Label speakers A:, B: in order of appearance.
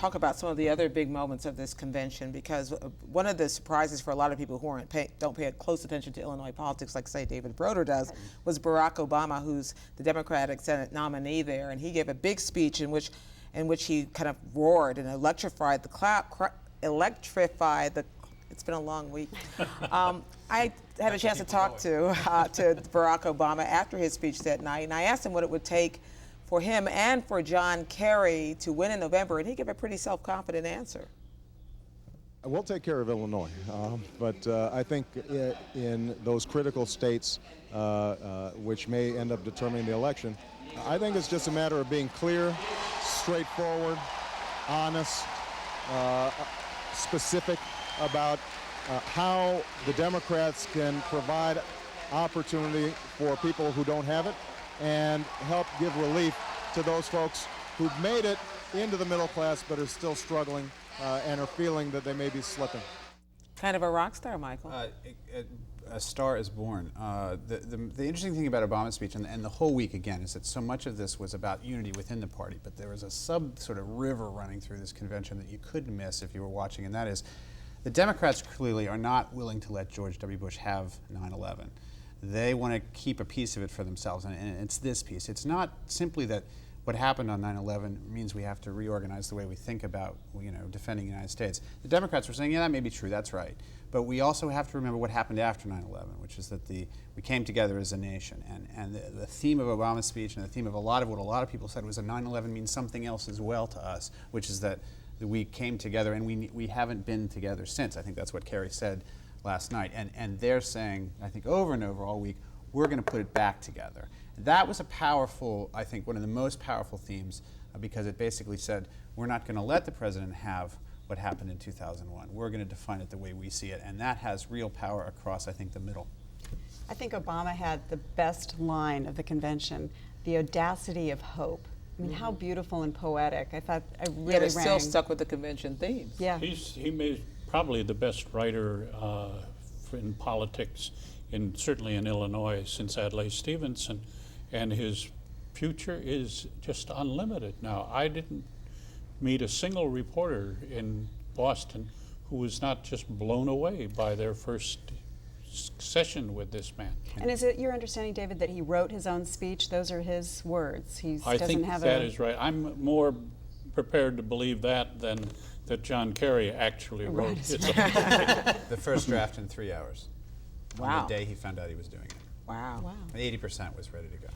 A: talk about some of the other big moments of this convention, because one of the surprises for a lot of people who don't pay close attention to Illinois politics, like say David Broder does, was Barack Obama, who's the Democratic Senate nominee there, and he gave a big speech in which he kind of roared and electrified the it's been a long week. I had a chance to talk to Barack Obama after his speech that night, and I asked him what it would take for him and for John Kerry to win in November, and he gave a pretty self-confident answer.
B: We'll take care of Illinois, but I think in those critical states which may end up determining the election, I think it's just a matter of being clear, straightforward, honest, specific about how the Democrats can provide opportunity for people who don't have it and help give relief to those folks who've made it into the middle class but are still struggling and are feeling that they may be slipping.
A: Kind of a rock star, Michael.
C: A star is born. The interesting thing about Obama's speech and the whole week, again, is that so much of this was about unity within the party, but there was a sort of river running through this convention that you couldn't miss if you were watching, and that is the Democrats clearly are not willing to let George W. Bush have 9/11. They want to keep a piece of it for themselves, and it's this piece. It's not simply that what happened on 9/11 means we have to reorganize the way we think about, defending the United States. The Democrats were saying, yeah, that may be true, that's right. But we also have to remember what happened after 9/11, which is that we came together as a nation. And the theme of Obama's speech and the theme of a lot of people said was that 9/11 means something else as well to us, which is that we came together and we haven't been together since. I think that's what Kerry said last night. And they're saying, I think over and over all week, we're going to put it back together. That was a powerful, I think, one of the most powerful themes, because it basically said, we're not going to let the president have what happened in 2001. We're going to define it the way we see it, and that has real power across, I think, the middle.
D: I think Obama had the best line of the convention, the audacity of hope. I mean, how beautiful and poetic. I thought I really
A: Yet it's still stuck with the convention themes.
D: Yeah.
E: He made probably the best writer in politics, certainly in Illinois, since Adlai Stevenson, and his future is just unlimited. Now, I didn't meet a single reporter in Boston who was not just blown away by their first session with this man.
D: And is it your understanding, David, that he wrote his own speech? Those are his words.
E: I think that is right. I'm more prepared to believe that than that John Kerry actually wrote his own speech.
C: The first draft in 3 hours.
A: Wow.
C: On the day he found out he was doing it.
A: Wow.
C: 80% was ready to go.